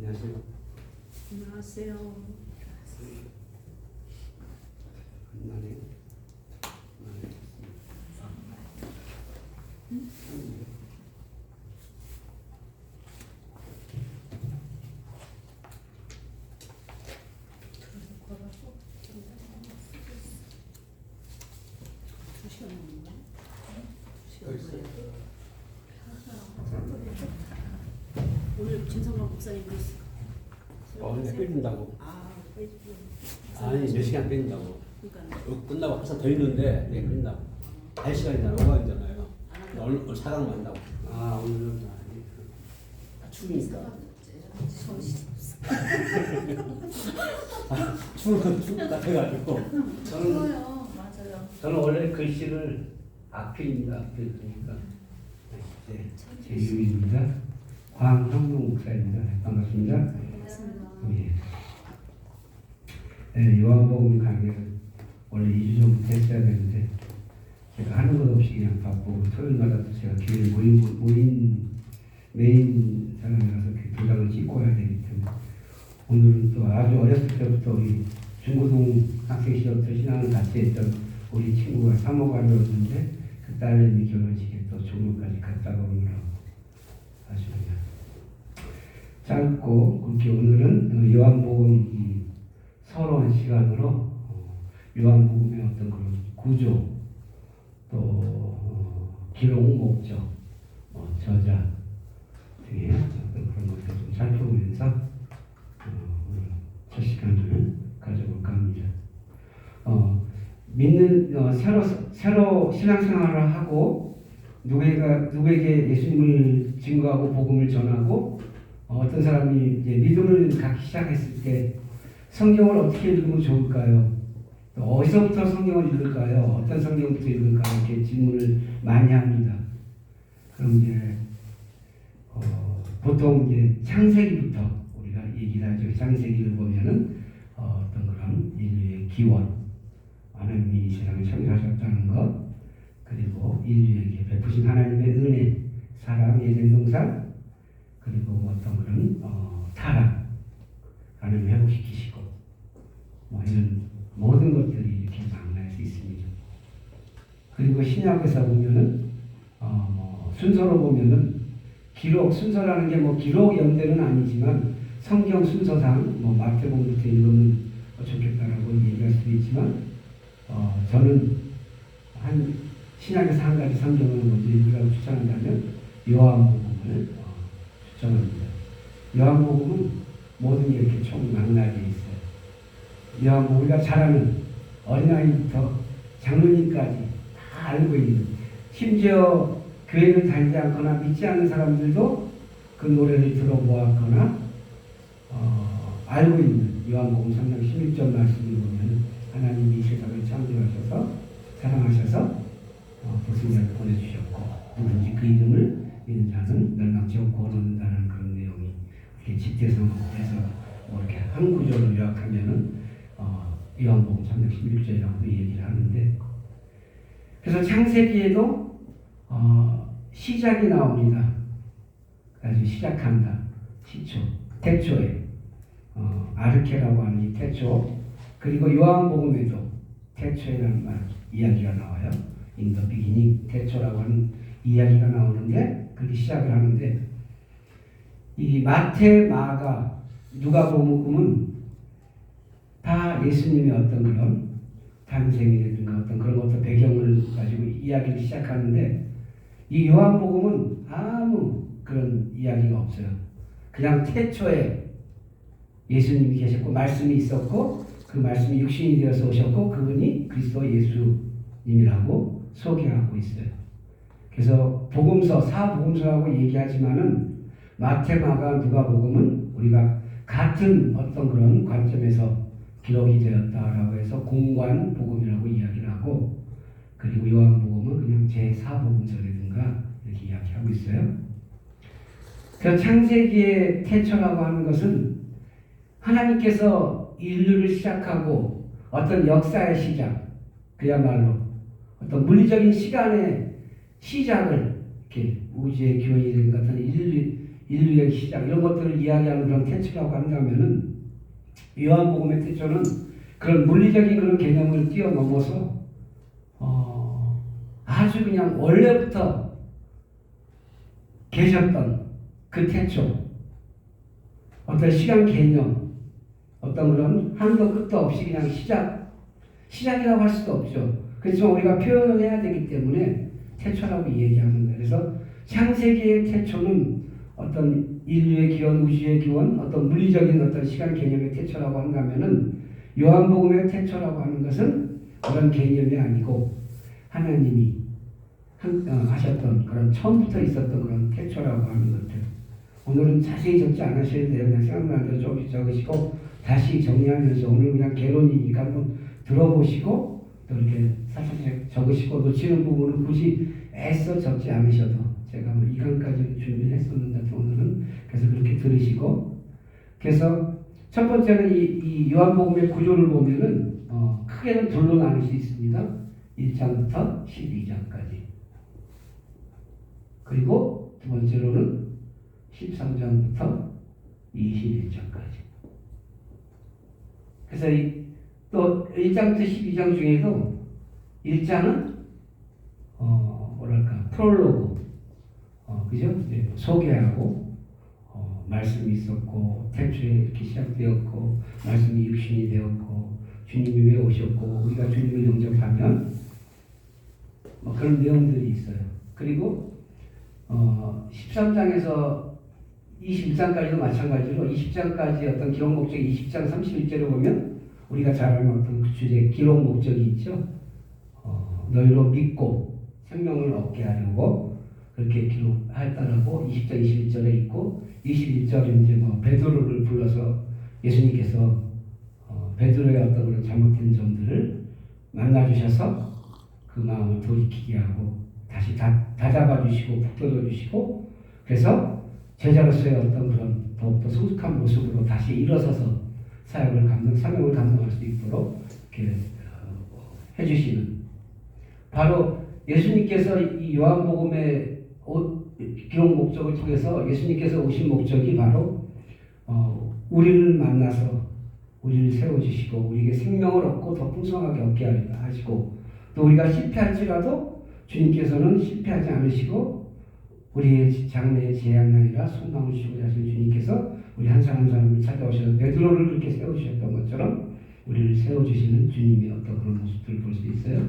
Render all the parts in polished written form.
안녕하세요. 안녕하세요. 안녕하세요. 오늘 김성만 목사님 오늘 빼준다고. 아니 아니 몇 시간 빼준다고. 그러니까 끝나고 항상 더 있는데 네 끝나고. 8시간이나 오가 있잖아요. 오늘 사강 만나고. 아 오늘은 추우니까. 추우니까 해가지고. 좋아요. 맞아요. 저는 원래 글씨를 악필입니다. 악필 그러니까. 네, 제 이름입니다. 황형동 목사입니다. 반갑습니다. 반갑습니다. 예. 네, 요한복음 강의를 원래 2주 전부터 했어야 되는데 제가 하는 것 없이 그냥 바쁘고 토요일마다 또 제가 교회 모인 메인 사람이라서 그 도장을 찍고 와야 되기 때문에 오늘은 또 아주 어렸을 때부터 우리 중고등 학생 시절부터 신앙을 같이 했던 우리 친구가 사모관이었는데 그 딸내미 결혼식에 또 종로까지 갔다가 오느라고 아주 그냥 짧고 그렇게 오늘은 요한복음 서론 시간으로 요한복음의 어떤 그런 구조 또 기록 목적 저자 등의 어떤 그런 것들 좀 살펴보면서 오늘 첫 시간을 가져볼까 합니다. 믿는 새로 신앙생활을 하고 누구에게 예수님을 증거하고 복음을 전하고 어떤 사람이 이제 믿음을 갖기 시작했을 때 성경을 어떻게 읽으면 좋을까요? 또 어디서부터 성경을 읽을까요? 어떤 성경부터 읽을까요? 이렇게 질문을 많이 합니다. 그럼 이제 보통 이제 창세기부터 우리가 얘기를 하죠. 창세기를 보면은 어떤 그런 인류의 기원, 하나님이 이 세상을 창조하셨다는 것, 그리고 인류에게 베푸신 하나님의 은혜, 사랑, 예전 동산, 그리고 어떤 그런 타락, 하나님 회복시키시고 이런 모든 것들이 이렇게 만날 수 있습니다. 그리고 신약에서 보면은 순서로 보면은 기록 순서라는 게 기록 연대는 아니지만 성경 순서상 마태복음부터 읽으면 좋겠다라고 얘기할 수도 있지만 저는 신약에서 한 가지 성경을 먼저 읽으라고 추천한다면 요한복음을 추천합니다. 요한복음은 모든 게 이렇게 총망라되어 있어요. 요한복음 우리가 잘 아는 어린아이부터 장로님까지 다 알고 있는, 심지어 교회를 다니지 않거나 믿지 않는 사람들도 그 노래를 들어보았거나 알고 있는 요한복음 3장 16절 말씀을 보면 하나님이 이 세상을 창조하셔서 사랑하셔서 독생자를 보내주셨고 누구든지 그 이름을 믿는 자는 멸망치 없고 얻는다는 그런 내용이 이렇게 집대성에서 이렇게 한 구절로 요약하면은 요한복음 3장 16절이라고 얘기를 하는데, 그래서 창세기에도 시작이 나옵니다. 아주 시작한다. 시초, 태초에 아르케라고 하는 이 태초, 그리고 요한복음에도 태초에라는 말 이야기가 나와요. In the beginning, 태초라고 하는 이야기가 나오는데 그렇게 시작을 하는데, 이 마태, 마가, 누가복음은 다 예수님의 어떤 그런 탄생이라든가 어떤 그런 어떤 배경을 가지고 이야기를 시작하는데, 이 요한복음은 아무 그런 이야기가 없어요. 그냥 태초에 예수님이 계셨고 말씀이 있었고 그 말씀이 육신이 되어서 오셨고 그분이 그리스도 예수님이라고 소개하고 있어요. 그래서 복음서, 사복음서라고 얘기하지만은 마태, 마가, 누가복음은 우리가 같은 어떤 그런 관점에서 기록이 되었다라고 해서 공관 복음이라고 이야기를 하고, 그리고 요한복음은 그냥 제4복음서라든가 이렇게 이야기하고 있어요. 그 창세기의 태초라고 하는 것은 하나님께서 인류를 시작하고 어떤 역사의 시작, 그야말로 어떤 물리적인 시간의 시작을 이렇게 우주의 기원이 된 같은 인류의 시작 이런 것들을 이야기하는 그런 태초라고 한다면은 요한복음의 태초는 그런 물리적인 그런 개념을 뛰어넘어서 아주 그냥 원래부터 계셨던 그 태초, 어떤 시간 개념, 어떤 그런 한도 끝도 없이 그냥 시작이라고 할 수도 없죠. 그렇지만 우리가 표현을 해야 되기 때문에 태초라고 얘기하는 거예요. 그래서 창세기의 태초는 어떤 인류의 기원, 우주의 기원, 어떤 물리적인 어떤 시간 개념의 태초라고 한다면은 요한복음의 태초라고 하는 것은 그런 개념이 아니고 하나님이 하셨던 그런 처음부터 있었던 그런 태초라고 하는 것들. 오늘은 자세히 적지 않으셔야 돼요. 그냥 생각나는 대로 조금씩 적으시고 다시 정리하면서 오늘 그냥 개론이니까 한번 들어보시고 또 이렇게 살짝 적으시고 놓치는 부분은 굳이 애써 적지 않으셔도 제가 뭐 2강까지 준비했었는데 오늘은 그래서 그렇게 들으시고 그래서 첫 번째는 이 요한복음의 구조를 보면은 크게는 둘로 나눌 수 있습니다. 1장부터 12장까지. 그리고 두 번째로는 13장부터 21장까지. 그래서 또 1장부터 12장 중에도 1장은 뭐랄까 프롤로그, 그죠? 소개하고 말씀이 있었고 태초에 이렇게 시작되었고 말씀이 육신이 되었고 주님이 왜 오셨고 우리가 주님을 영접하면 그런 내용들이 있어요. 그리고 13장에서 21장까지도 마찬가지로 20장까지 어떤 기록 목적이 20장 31절을 보면 우리가 잘 아는 어떤 그 주제 기록 목적이 있죠. 너희로 믿고 생명을 얻게 하려고 그렇게 기록했다라고 20장 21절에 있고 21절에 이제 베드로를 불러서 예수님께서 베드로의 어떤 그런 잘못된 점들을 만나주셔서 그 마음을 돌이키게 하고 다시 다잡아 주시고 북돋워 주시고 그래서 제자로서의 어떤 그런 더욱더 성숙한 모습으로 다시 일어서서 사명을 감당할 수 있도록 이렇게 해주시는 바로 예수님께서 이 요한복음의 기록 목적을 통해서 예수님께서 오신 목적이 바로 우리를 만나서 우리를 세워주시고 우리에게 생명을 얻고 더 풍성하게 얻게 하시고 또 우리가 실패할지라도 주님께서는 실패하지 않으시고 우리의 장래의 재앙이 아니라 소망을 주시고자 하신 주님께서 우리 한 사람 한 사람을 찾아오셔서 베드로를 그렇게 세워주셨던 것처럼 우리를 세워주시는 주님의 어떤 그런 모습들을 볼 수 있어요.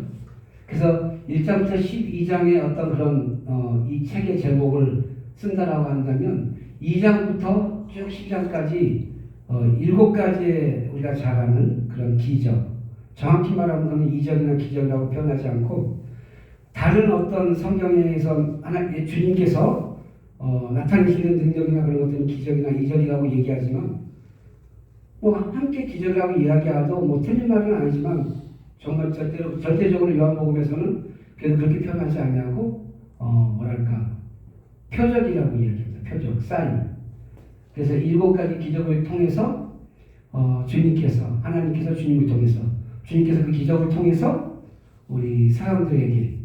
그래서 1장부터 12장의 어떤 그런 이 책의 제목을 쓴다라고 한다면 2장부터 쭉 10장까지 7가지의 우리가 잘 아는 그런 기적, 정확히 말하면 이적이나 기적이라고 표현하지 않고 다른 어떤 성경에서 주님께서 나타내시는 능력이나 그런 것들은 기적이나 이적이라고 얘기하지만 함께 기적이라고 이야기하도 틀린 말은 아니지만 정말 절대적으로 요한복음에서는 그렇게 표현하지 않냐고 뭐랄까 표적이라고 이야기합니다. 표적, 사인. 그래서 7가지 기적을 통해서 하나님께서 주님을 통해서 주님께서 그 기적을 통해서 우리 사람들에게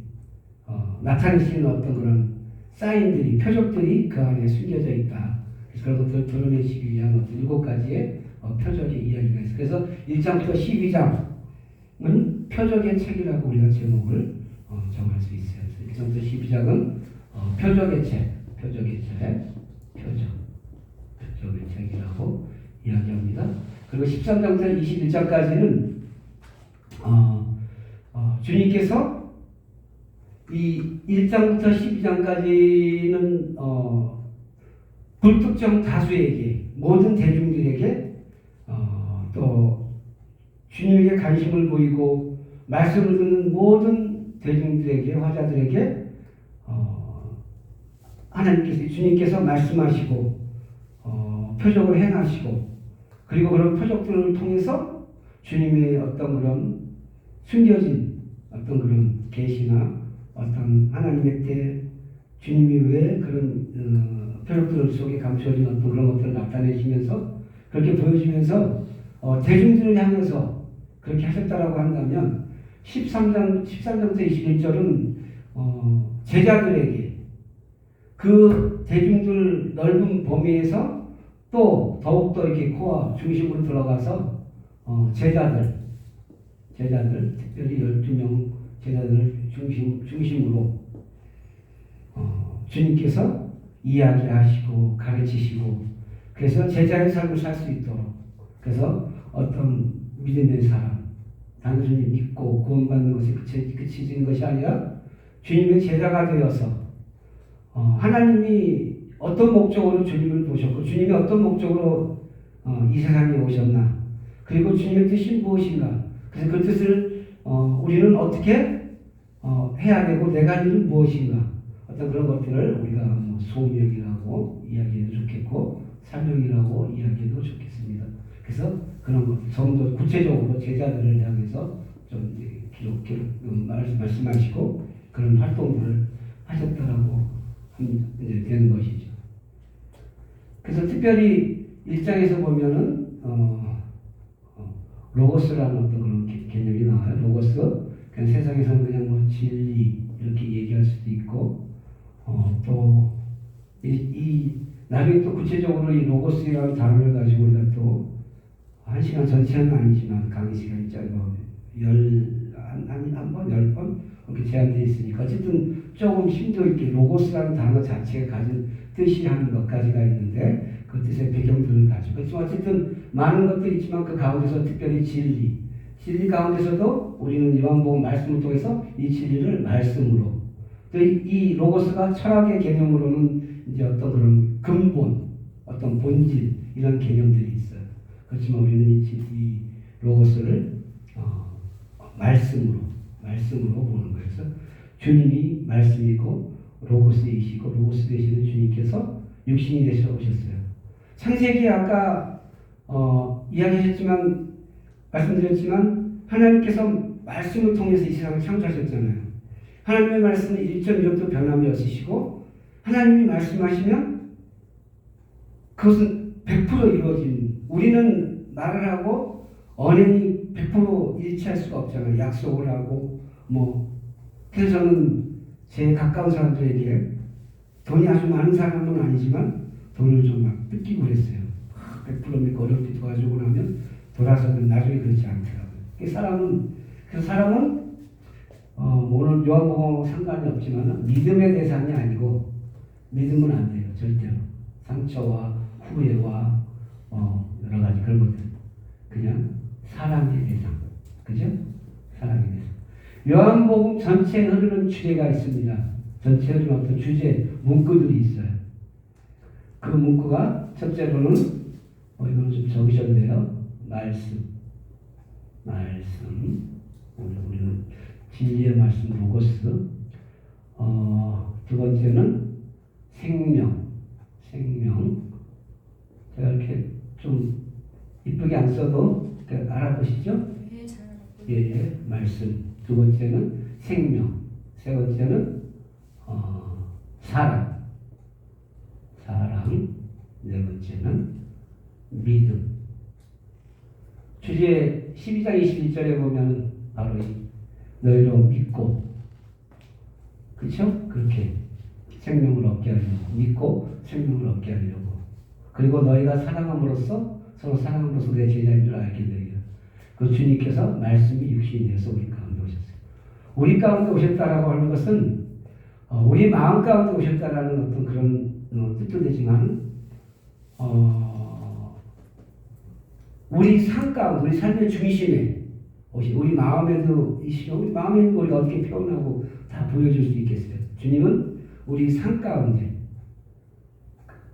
나타내시는 어떤 그런 사인들이 표적들이 그 안에 숨겨져 있다. 그래서 그런 것들을 드러내시기 위한 어떤 7가지의 표적의 이야기가 있어요. 그래서 1장부터 12장은 표적의 책이라고 우리가 제목을 정할 수 있어요. 그래서 1장부터 12장은 표적의 책이라고 이야기합니다. 그리고 13장부터 21장까지는 주님께서 이 1장부터 12장까지는 불특정 다수에게 모든 대중들에게 또 주님에게 관심을 보이고 말씀을 듣는 모든 대중들에게 화자들에게 주님께서 말씀하시고 표적을 행하시고 그리고 그런 표적들을 통해서 주님의 어떤 그런 숨겨진 어떤 그런 계시나 어떤 하나님의 때 주님이 왜 그런 표적들 속에 감춰진 어떤 그런 것들을 나타내시면서 그렇게 보여주면서 대중들을 향해서 그렇게 하셨다라고 한다면 13장부터 21절은 제자들에게 그 대중들 넓은 범위에서 또 더욱더 이렇게 코어 중심으로 들어가서 제자들 특별히 12명 제자들을 중심으로 주님께서 이야기하시고 가르치시고 그래서 제자의 삶을 살 수 있도록 그래서 어떤 믿음의 사람 단순히 믿고 구원받는 것에 그치는 것이 아니라 주님의 제자가 되어서 하나님이 어떤 목적으로 주님을 보셨고 주님이 어떤 목적으로 이 세상에 오셨나 그리고 주님의 뜻이 무엇인가 그래서 그 뜻을 우리는 어떻게 해야 되고 내가 할 일은 무엇인가 어떤 그런 것들을 우리가 뭐 소명이라고 이야기해도 좋겠고 사명이라고 이야기해도 좋겠습니다. 그래서 그런 것 좀 더 구체적으로 제자들을 향해서 좀 말씀하시고 그런 활동들을 하셨다라고 이제 되는 것이죠. 그래서 특별히 1장에서 보면은 로고스라는 어떤 그런 개념이 나와요. 로고스 그냥 세상에서는 그냥 뭐 진리 이렇게 얘기할 수도 있고 또 나중에 또 구체적으로 이 로고스라는 단어를 가지고 우리가 또 1시간 전체는 아니지만 강의 시간이 짧아 한 번, 10번 이렇게 제한되어 있으니까 어쨌든 조금 심도 있게 로고스라는 단어 자체가 가진 뜻이 한 몇 가지가 있는데 그 뜻의 배경들을 가지고 그렇지만 어쨌든 많은 것들이 있지만 그 가운데서 특별히 진리 가운데서도 우리는 요한복음 말씀을 통해서 이 진리를 말씀으로 또 이 로고스가 철학의 개념으로는 이제 어떤 그런 근본 어떤 본질 이런 개념들이 있어요. 그렇지만 우리는 이 로고스를 말씀으로 보는 거예요. 그래서 주님이 말씀이고 로고스이시고 로고스 되시는 주님께서 육신이 되셔 오셨어요. 창세기 아까 말씀드렸지만 하나님께서 말씀을 통해서 이 세상을 창조하셨잖아요. 하나님의 말씀은 1.1도 변함이 없으시고 하나님이 말씀하시면 그것은 100% 이루어진 우리는 말을 하고 언행이 100% 일치할 수가 없잖아요. 약속을 하고 그래서 저는 제 가까운 사람들에게 돈이 아주 많은 사람은 아니지만 돈을 좀 막 뜯기고 그랬어요. 100% 믿고 어렵게 도와주고 나면 돌아서면 나중에 그렇지 않더라고요. 사람은 오늘 요한복음 상관이 없지만 믿음의 대상이 아니고 믿으면 안 돼요. 절대로. 상처와 후회와 여러 가지 그런 것들 그냥 사랑의 대상. 그죠? 사랑의 대상. 요한복음 전체에 흐르는 주제가 있습니다. 전체에 흐르는 어떤 주제, 문구들이 있어요. 그 문구가 첫째로는 이거는 좀 적으셨네요. 말씀. 우리는 진리의 말씀 로고스. 두 번째는 생명. 제가 이렇게 좀 이쁘게 안 써도 알아보시죠? 네, 잘 알고 예, 말씀. 두 번째는 생명. 세 번째는 사랑. 네 번째는 믿음. 주제 12장 21절에 보면 바로 너희로 믿고 그렇죠? 그렇게 생명을 얻게 하려고 믿고 생명을 얻게 하려고 그리고 너희가 사랑함으로써 서로 사랑함으로써 내 제자인 줄 알게 되리라. 그 주님께서 말씀이 육신이 되어서 우리 가운데 오셨어요. 우리 가운데 오셨다라고 하는 것은 우리 마음 가운데 오셨다라는 어떤 그런 뜻도 되지만 우리 삶 가운데 우리 삶의 중심에 우리 마음에도 우리 마음에 있는 거 우리가 어떻게 표현하고 다 보여줄 수 있겠어요. 주님은 우리 삶 가운데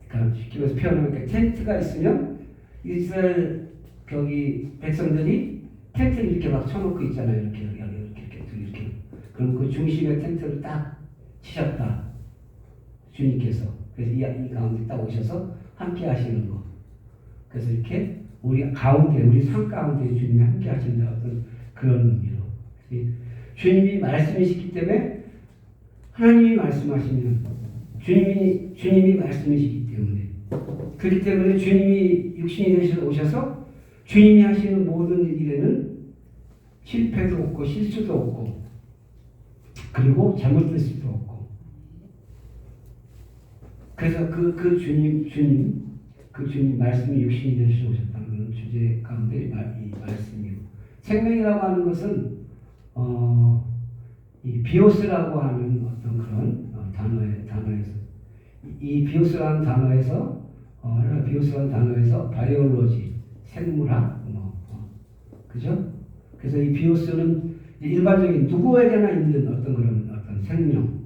그러니까 쉽게 말해서 표현하면 텐트가 있으면 이스라엘 백성들이 텐트를 이렇게 막 쳐놓고 있잖아요. 이렇게 그럼 그 중심에 텐트를 딱 치셨다. 주님께서 그래서 이 가운데 딱 오셔서 함께 하시는 거. 그래서 이렇게 우리 삶 가운데 주님이 함께 하신다 어떤 그런 의미로 주님이 말씀이시기 때문에 하나님이 말씀하시면 주님이 말씀이시기 때문에 그렇기 때문에 주님이 육신이 되셔서 오셔서 주님이 하시는 모든 일에는 실패도 없고 실수도 없고 그리고 잘못될 수도 없고 그래서 그 주님 말씀이 육신이 되셔서 오셨다는 그런 주제 가운데 이 말씀이고, 생명이라고 하는 것은 이 비오스라고 하는 어떤 그런 단어에서 이 비오스라는 단어에서 비오스라는 단어에서 바이올로지, 생물학, 그죠? 그래서 이 비오스는 일반적인 누구에게나 있는 어떤 그런 어떤 생명,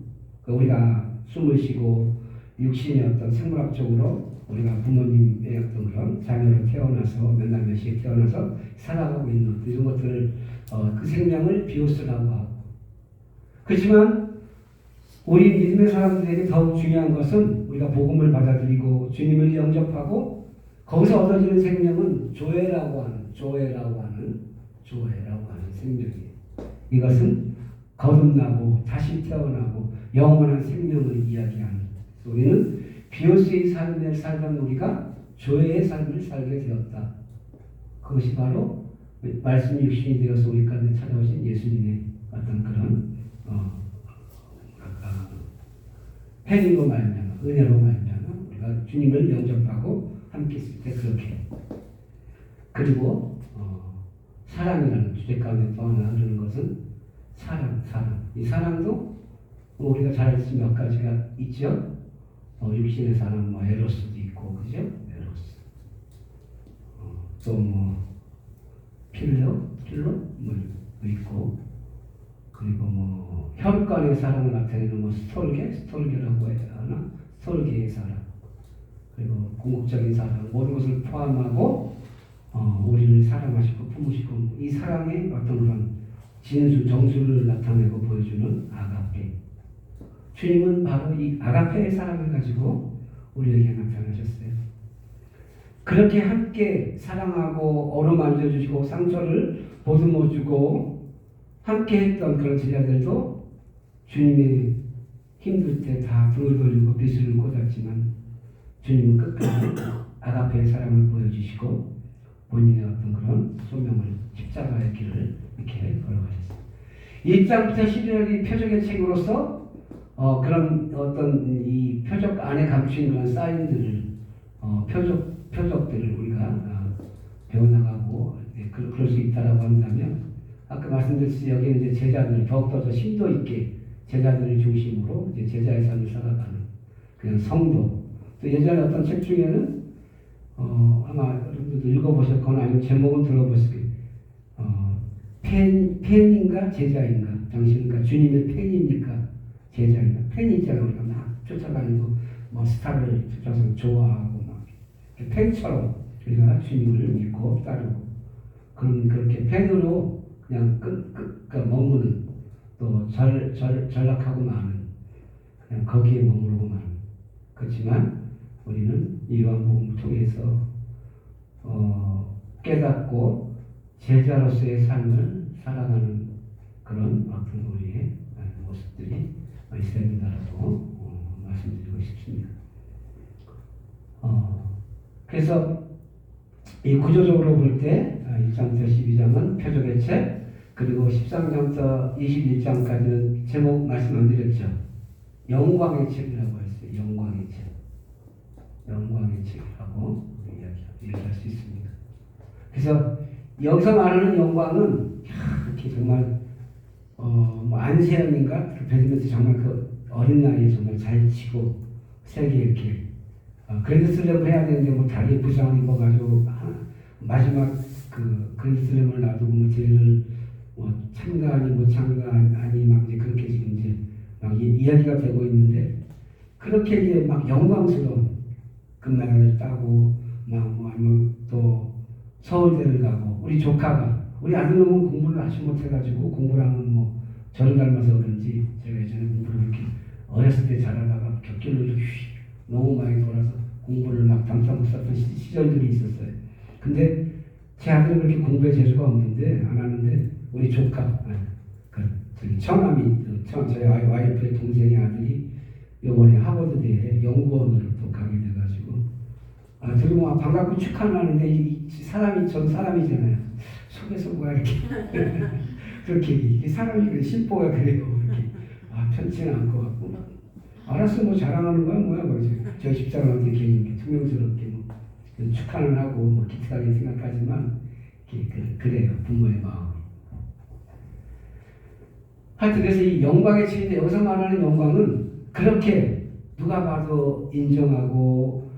우리가 숨을 쉬고 육신의 어떤 생물학적으로 우리가 부모님의 어떤 그런 자녀로 태어나서 몇 날 몇 시에 태어나서 살아가고 있는 이런 것들을 그 생명을 비오스라고 하고, 그렇지만 우리 믿음의 사람들에게 더욱 중요한 것은 우리가 복음을 받아들이고 주님을 영접하고 거기서 얻어지는 생명은 조회라고 하는 생명이에요. 이것은 거듭나고 다시 태어나고 영원한 생명을 이야기하는, 우리는 비오스의 삶을 살던 우리가 조회의 삶을 살게 되었다. 그것이 바로 말씀이 육신이 되어서 우리 가운데 찾아오신 예수님의 어떤 그런 팬으로 말미암아, 은혜로 말미암아 우리가 주님을 영접하고 함께 있을 때 그렇게. 그리고 사랑이라는 주제 가운데 또 하나 하는 것은 사랑. 이 사랑도 우리가 잘 알수 몇 가지가 있죠. 육신의 사랑, 에로스도 있고, 그죠? 에로스. 또 필로 있고, 그리고 혈관의 사랑을 나타내는 스톨게라고 해야 하나? 스톨게의 사랑. 그리고 궁극적인 사랑, 모든 것을 포함하고 우리를 사랑하시고 품으시고, 이 사랑의 어떤 그런 정수를 나타내고 보여주는 아가페. 주님은 바로 이 아가페의 사랑을 가지고 우리에게 나타나셨어요. 그렇게 함께 사랑하고 어루만져 주시고 상처를 보듬어 주고 함께 했던 그런 제자들도 주님의 힘들 때 다 등을 돌리고 비수를 꽂았지만 주님은 끝까지 아가페의 사랑을 보여주시고 본인의 어떤 그런 소명을, 십자가의 길을 이렇게 걸어가셨어요. 1장부터 11절이 표적의 책으로서 그런 어떤 이 표적 안에 감추인 그런 사인들을, 표적들을 우리가 배워나가고 그럴 수 있다라고 한다면, 아까 말씀드렸듯이 여기는 이제 제자들 더욱더 더 심도 있게 제자들을 중심으로 이제 제자의 삶을 살아가는 그냥 성도. 또 예전에 어떤 책 중에는 아마 여러분들도 읽어보셨거나 아니면 제목은 들어보실 거예요. 팬인가 제자인가? 당신은 주님의 팬입니까? 제자인가? 팬이 있잖아요. 우리가 막 쫓아다니고 스타를 쫓아서 좋아하고 막 팬처럼 우리가 주님을 믿고 따르고 그렇게 팬으로 그냥 머무는, 또 전락하고 마는, 그냥 거기에 머무르고 마는. 그렇지만 우리는 이 요한복음을 통해서 깨닫고 제자로서의 삶을 살아가는 그런 어떤 우리의 모습들이 있어야 된다고 말씀드리고 싶습니다. 그래서 이 구조적으로 볼 때 1장부터 12장은 표적의 책, 그리고 13장부터 21장까지는 제목 말씀 안 드렸죠. 영광의 책이라고 했어요. 영광의 책이라고 얘기할 수 있습니다. 그래서 여기서 말하는 영광은 이렇게 정말 안세영인가 배드민턴 정말 그 어린 나이에 정말 잘 치고 세게 이렇게 그랜드슬램을 해야 되는데 다리에 부상 입어가지고 마지막 그 그랜드슬램을 놔두고 쟤를 참가하니 못 참가하니 막 이제 그렇게 지금 이제 막 이야기가 되고 있는데, 그렇게 이제 막 영광스러운 금메달을 따고 아니면 또 서울대를 가고, 우리 조카가, 우리 아들놈은 공부를 아주 못해가지고 공부를 하면 저를 닮아서 그런지 제가 예전에 공부를 이렇게 어렸을 때 잘하다가 격길로 너무 많이 돌아서 공부를 막 담당 썼던 시절들이 있었어요. 근데 제 아들은 그렇게 공부에 재주가 없는데 안 하는데 우리 조카, 저희 와이프의 동생의 아들이 이번에 하버드대에 연구원으로 또 가게 돼가지고 들으면 반갑고 축하하는데 이 사람이 전 사람이잖아요. 속에서 뭐야 이렇게 그렇게 이게 사람이 신보가 그래요. 이렇게 편치는 않을 것 같고 알았어, 뭐 자랑하는 거야, 뭐야, 뭐 이제 저 십자가 어떻게 이렇게 투명스럽게 뭐 축하는 하고 뭐 기특하게 생각하지만 그래요, 부모의 마음. 하여튼 그래서 이 영광의 치인데 여기서 말하는 영광은 그렇게 누가 봐도 인정하고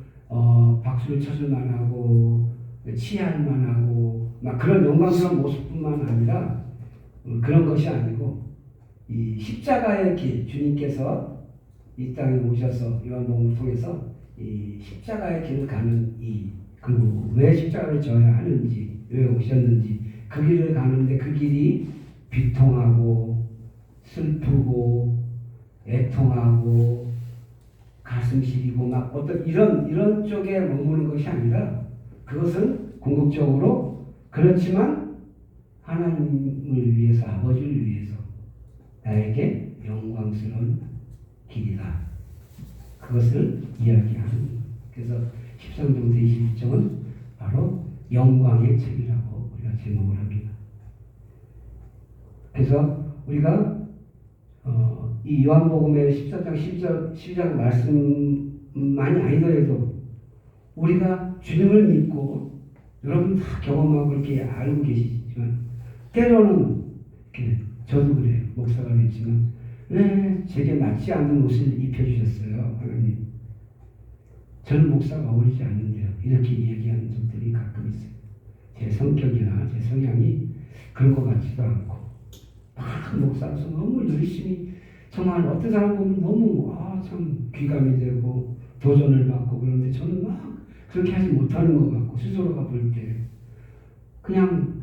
박수를 쳐줄 만하고 치할 만하고 막 그런 영광스러운 모습뿐만 아니라 그런 것이 아니고 이 십자가의 길, 주님께서 이 땅에 오셔서 요한복음을 통해서 이 십자가의 길을 가는 그리고 왜 십자가를 져야 하는지, 왜 오셨는지 그 길을 가는데 그 길이 비통하고 슬프고 애통하고 가슴 시리고 막 어떤 이런 쪽에 머무는 것이 아니라 그것은 궁극적으로 그렇지만 하나님을 위해서, 아버지를 위해서 나에게 영광스러운 길이다. 그것을 이야기하는. 그래서 13장부터 21장은 바로 영광의 책이라고 우리가 제목을 합니다. 그래서 우리가 이 요한복음의 14장 12장 말씀만이 아니더라도 우리가 주님을 믿고 여러분 다 경험하고 이렇게 알고 계시지만 때로는 저도 그래요. 목사가 됐지만 왜 제게 맞지 않는 옷을 입혀주셨어요, 하나님? 저는 목사가 어울리지 않는데요. 이렇게 얘기하는 적들이 가끔 있어요. 제 성격이나 제 성향이 그런 것 같지도 않고 막 목사로서 너무 열심히 정말 어떤 사람 보면 너무 참 귀감이 되고 도전을 받고 그러는데 저는 막 그렇게 하지 못하는 것 같고 스스로가 볼 때 그냥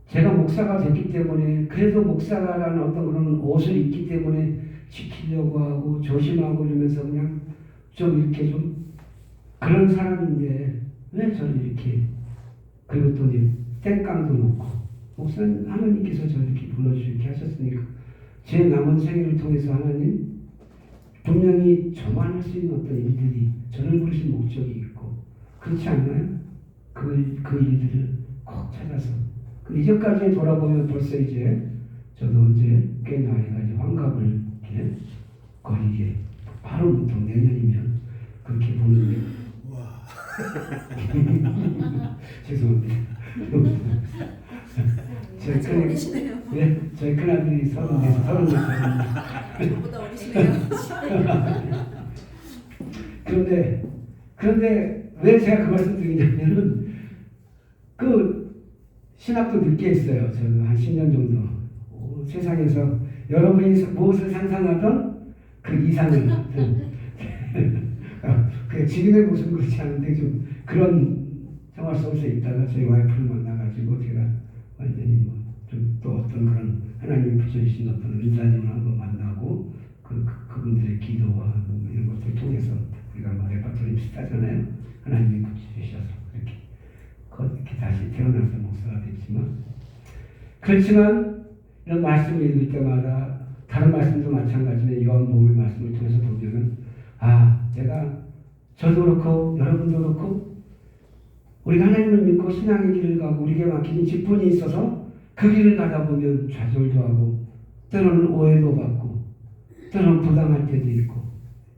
제가 목사가 됐기 때문에 그래도 목사라는 어떤 그런 옷을 입기 때문에 지키려고 하고 조심하고 이러면서 그냥 좀 이렇게 좀 그런 사람인데 왜 저를 이렇게 그리고 또 땡깡도 놓고 목사님 하나님께서 저를 이렇게 불러주시게 하셨으니까 제 남은 생애를 통해서 하나님 분명히 저만 할 수 있는 어떤 일들이 저를 부르신 목적이 있고 그렇지 않나요? 그 일들을 꼭 찾아서 이제까지 돌아보면 벌써 이제 저도 이제 꽤 나이가 이제 환갑을 이렇게 거의 이제 바로 보통 내년이면 그렇게 보는데 죄송합니다. 저희 큰아들이 34, 34. 저보다 어리시네요. 그런데 왜 제가 그 말씀 드리냐면은 신학도 늦게 했어요. 저는 한 10년 정도. 세상에서 여러분이 무엇을 상상하던 그 이상을 지금의 모습은 그렇지 않은데 좀 그런 생활 속에서 있다가 저희 와이프를 만나가지고 제가 완전히 좀 또 어떤 그런 하나님이 붙여주신 어떤 은사님을 한번 만나고 그분들의 기도와 이런 것들을 통해서 우리가 레파토리 비슷하잖아요. 하나님이 붙여주셔서 이렇게 다시 태어나서 목사가 됐지만 그렇지만 이런 말씀을 읽을 때마다 다른 말씀도 마찬가지인데 요한복음의 말씀을 통해서 보면은 저도 그렇고 여러분도 그렇고 우리가 하나님을 믿고 신앙의 길을 가고 우리에게 맡기는 직분이 있어서 그 길을 가다 보면 좌절도 하고 때로는 오해도 받고 때로는 부당할 때도 있고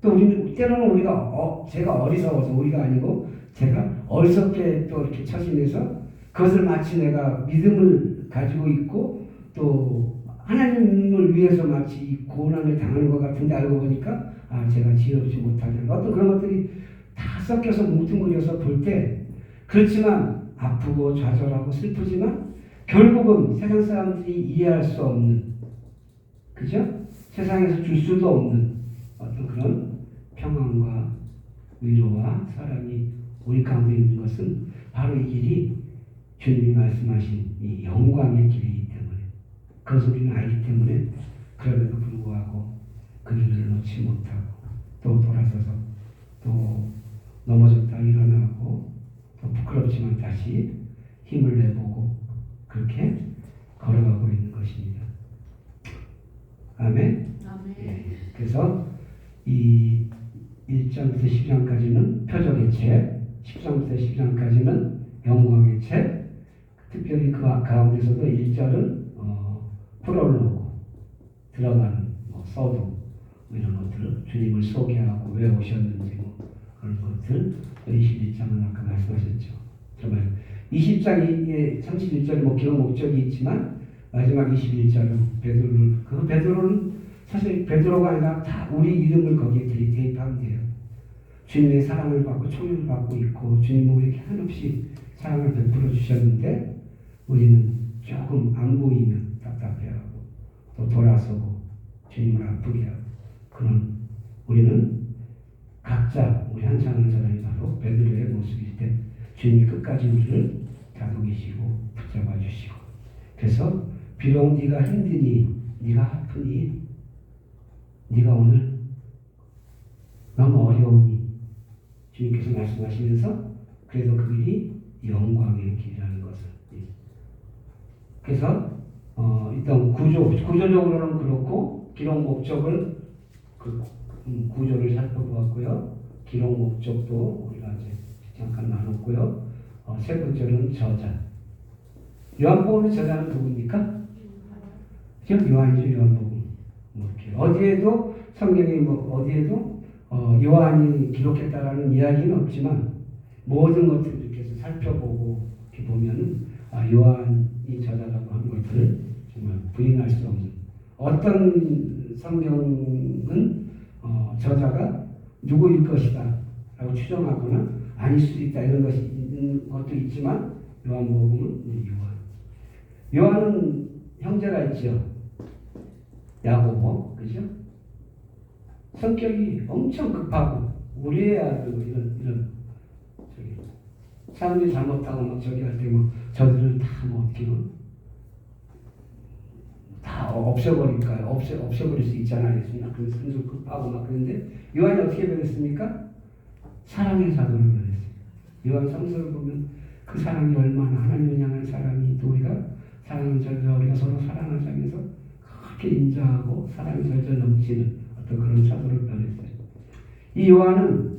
또 때로는 우리가 제가 어리석어서 우리가 아니고 제가 어리석게 또 이렇게 처신해서 그것을 마치 내가 믿음을 가지고 있고 또 하나님을 위해서 마치 이 고난을 당하는 것 같은데 알고 보니까 제가 지혜롭지 못하는 어떤 그런 것들이 다 섞여서 뭉뚱그려서 볼 때 그렇지만 아프고 좌절하고 슬프지만 결국은 세상 사람들이 이해할 수 없는 그죠? 세상에서 줄 수도 없는 어떤 그런 평안과 위로와 사랑이 우리 가운데 있는 것은 바로 이 길이 주님이 말씀하신 이 영광의 길이기 때문에 그것을 우리는 알기 때문에 그럼에도 불구하고 그 길을 놓지 못하고 또 돌아서서 또 넘어졌다 일어나고 또 부끄럽지만 다시 힘을 내보고 그렇게 걸어가고 있는 것입니다. 아멘. 예. 그래서 이 1장부터 10장까지는 표적의 책, 10장부터 10장까지는 영광의 책, 특별히 그 가운데서도 1절은 프롤로그, 들어가는 서두, 뭐 이런 것들 주님을 소개하고 왜 오셨는지 뭐 그런 것들 21장은 아까 말씀하셨죠. 정말 20장 31절에 뭐 기록 목적이 있지만 마지막 21절은 베드로는 사실 베드로가 아니라 다 우리 이름을 거기에 대입하면 돼요. 주님의 사랑을 받고 총애를 받고 있고 주님은 우리에게 한없이 사랑을 베풀어 주셨는데 우리는 조금 안 보이면 답답해하고 또 돌아서고 주님을 아프게 하고 그런 우리는 각자 우리 한 사람 한 사람이 바로 베드로의 모습일 때 주님이 끝까지 우리를 다독이시고 붙잡아 주시고 그래서 비록 네가 힘드니 네가 아프니 네가 오늘 너무 어려우니 주님께서 말씀하시면서 그래도 그 길이 영광의 길이라는 것을 그래서 일단 구조적으로는 그렇고 기록 목적을 구조를 살펴보았고요. 기록 목적도 우리가 이제 잠깐 나눴고요. 세 번째는 저자. 요한복음의 저자는 누굽니까? 지금 요한이죠. 요한복음. 어디에도 성경에 어디에도 요한이 기록했다라는 이야기는 없지만 모든 것들을 이렇게 해서 살펴보고 이렇게 보면은 요한이 저자라고 하는 것들을 정말 부인할 수 없는 어떤 성경은 저자가 누구일 것이다 라고 추정하거나 아닐 수도 있다 이런 것이 있는 것도 있지만 요한복음은 요한은 형제가 있죠. 야고보 그죠? 성격이 엄청 급하고 우리의 아들 이런 사람들이 잘못하고 막 저기 할 때 뭐 저들을 다 뭐 어떻게 다 없애버릴까요? 없애버릴 수 있잖아요. 그래서 성질 급하고 막 그런데 요한이 어떻게 변했습니까? 사랑의 사도로 변했어요. 요한 성서를 보면 그 사랑이 얼마나 하나님을 향한 사랑이 또 우리가 사랑을 절절 우리가 서로 사랑하자면서 그렇게 인자하고 사랑이 절절 넘치는 어떤 그런 사도로 변했어요. 이 요한은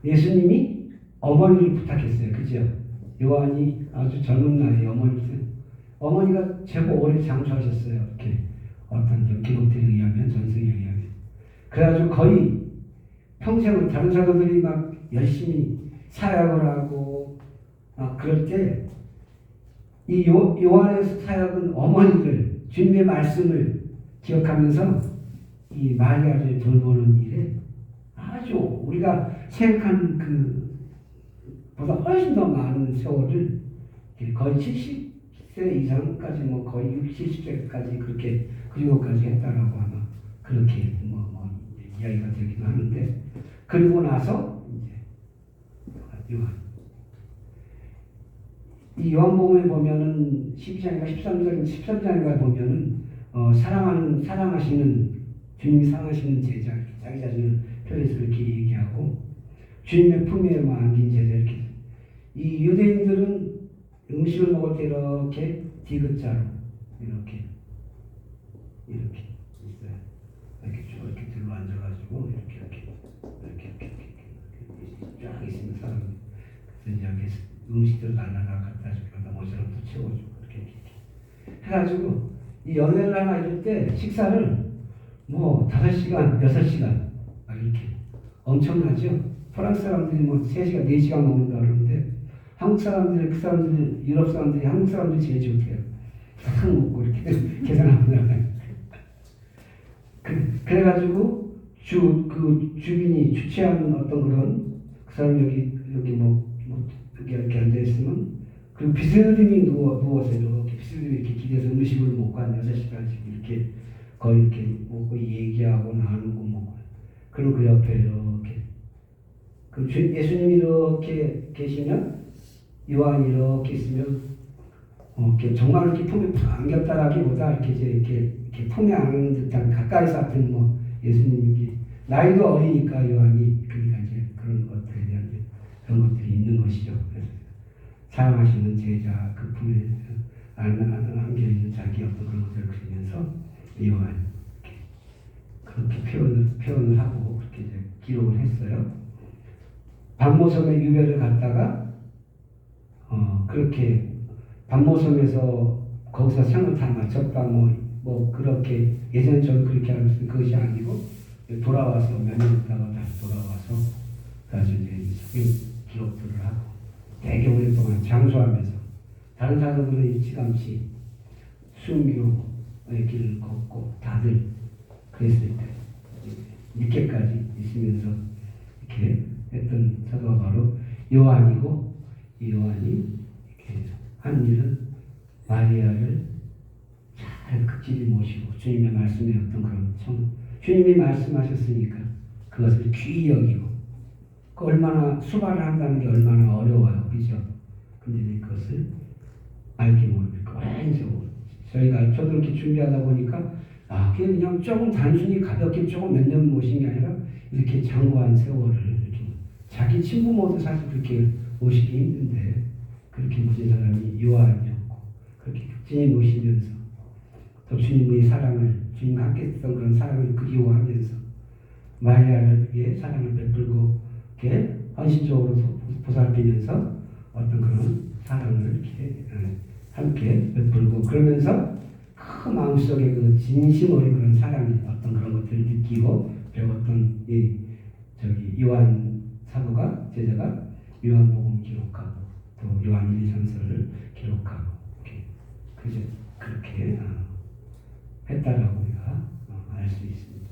예수님이 어머니를 부탁했어요. 그죠? 요한이 아주 젊은 나이에 어머니가 제법 오래 장수하셨어요. 이렇게 어떤 기록들에 의하면 전승에 의하면 그래가지고 거의 평생을 다른 사도들이 막 열심히 사역을 하고 그럴 때 이 요한의 사역은 어머니를 주님의 말씀을 기억하면서 이 마리아를 돌보는 일에 아주 우리가 생각한 보다 훨씬 더 많은 세월을 거의 70세 이상까지 뭐 거의 60, 70세까지 그렇게 그 정도까지 했다라고 아마 그렇게 이야기가 되기도 하는데 그리고 나서 이제 요한 이 요한복음에 보면은 12장인가 13장인가 보면은 사랑하시는 주님이 사랑하시는 제자 자기 자신을 표현해서 이렇게 얘기하고 주님의 품에 안긴 제자 이렇게 이 유대인들은 음식을 먹을 때 이렇게 디귿자로 이렇게 있어요. 이렇게 쭉 이렇게 들로 앉아가지고 이렇게 쫙 있으면 사람이 그래서 이제 음식들 날라가 갖다 주고 모처럼 또 채워주고 이렇게 해가지고 이 연회를 하나 이럴 때 식사를 뭐 5시간, 6시간 이렇게 엄청나죠. 프랑스 사람들이 뭐 3시간, 4시간 먹는다 그러는데 한국 사람들이 유럽 사람들이 한국 사람들이 제일 좋대요. 탁 먹고 이렇게 계산하고 나가요. 그래가지고 주빈이 주최하는 어떤 그런 그 사람 여기 이렇게 앉아 있으면 그 비스님이 누워서 이렇게 비스님이 이렇게 기대서 음식을 먹고 한 6시간씩 이렇게 거의 이렇게 먹고 얘기하고 나누고 먹고 그리고 그 옆에 이렇게 예수님이 이렇게 계시면 요한이 이렇게 있으면 정말 이렇게 품에 안겼다라기보다 이렇게 품에 안는 듯한 가까이서 앞에 예수님이 나이도 어리니까 요한이 그러니까 이제 그런 것들에 대한 그런 것들이 있는 것이죠. 그래서 사랑하시는 제자 그 품에 안겨 있는 자기 어떤 그런 것들을 그리면서 요한 그렇게 표현을 하고 그렇게 이제 기록을 했어요. 반모섬의 유배를 갔다가 그렇게 반모섬에서 거기서 생을 다 마쳤다 뭐 그렇게 예전에 저도 그렇게 알았어요. 그것이 아니고 돌아와서 몇 년 있다가 다시 돌아와서 다시 이제 성경 기록들을 하고 되게 오랫동안 장수하면서 다른 사람들은 일찌감치 순교의 길을 걷고 다들 그랬을 때 늦게까지 있으면서 이렇게 했던 사도가 바로 요한이고, 이 요한이 이렇게 한 일은 마리아를 잘 극진히 모시고 주님의 말씀에 어떤 그런 주님이 말씀하셨으니까 그것을 귀히 여기고 그 얼마나 수발을 한다는 게 얼마나 어려워요, 그죠? 근데 그것을 알게 모르니까 오랜 세월 저도 이렇게 준비하다 보니까 그게 그냥 조금 단순히 가볍게 조금 몇 년 모신 게 아니라 이렇게 장구한 세월을 이렇게 자기 친구 모두 사실 그렇게 모시기 힘든데 그렇게 모신 사람이 요한이었고 그렇게 극진히 모시면서 또 주님의 사랑을 주님과 함께 했던 그런 사랑을 그리워하면서 마리아에게 사랑을 베풀고 이렇게 헌신적으로 보살피면서 어떤 그런 사랑을 이렇게 함께 베풀고 그러면서 그 마음속에 그 진심 어린 그런 사랑이 어떤 그런 것들을 느끼고 배웠던 이 요한 사도가 제자가 요한복음 기록하고 또 요한 1, 2, 3서를 기록하고 이렇게 그렇게 했다라고 우리가 알 수 있습니다.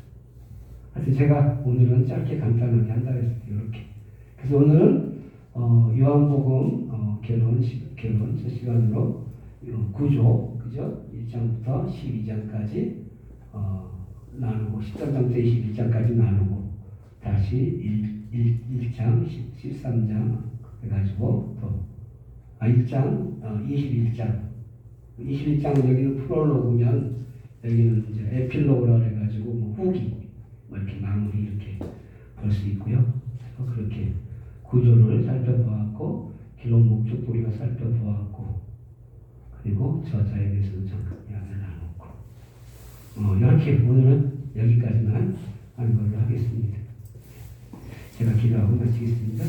하여튼 제가 오늘은 짧게 간단하게 한다 했을 때 이렇게 그래서 오늘은 요한복음 결론 첫 시간으로 9조 그죠? 1장부터 12장까지 나누고 13장부터 21장까지 나누고 다시 1장 13장 해가지고 또 1장 21장 여기는 프롤로그면 여기는 이제 에필로그라 해가지고 뭐 후기 뭐 이렇게 마무리 이렇게 볼 수 있고요. 그렇게 구조를 살펴보았고 기록 목적 우리가 살펴보았고 그리고 저자에 대해서도 잠깐 이야기를 나눴고 이렇게 오늘은 여기까지만 하는 걸로 하겠습니다. 제가 기도하고 마치겠습니다.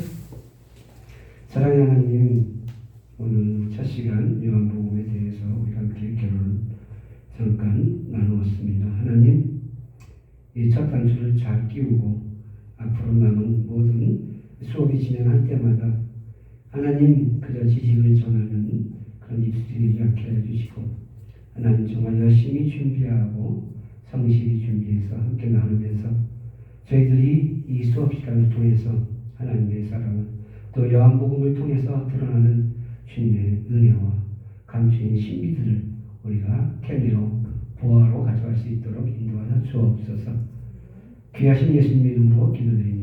사랑하는 하나님, 오늘 첫 시간 요한복음에 대해서 우리가 함께 결론을 잠깐 나누었습니다. 하나님, 이 첫 단추를 잘 끼우고 앞으로 남은 모든 수업이 진행할 때마다 하나님 그저 지식을 전하는 그런 입술이 되지 않게 해주시고 하나님 정말 열심히 준비하고 성실히 준비해서 함께 나누면서 저희들이 이 수업 시간을 통해서 하나님의 사랑을 또 요한복음을 통해서 드러나는 주님의 은혜와 감추인 신비들을 우리가 캐내어 보화로 가져갈 수 있도록 인도하여 주옵소서. 귀하신 예수님 이름으로 기도드립니다.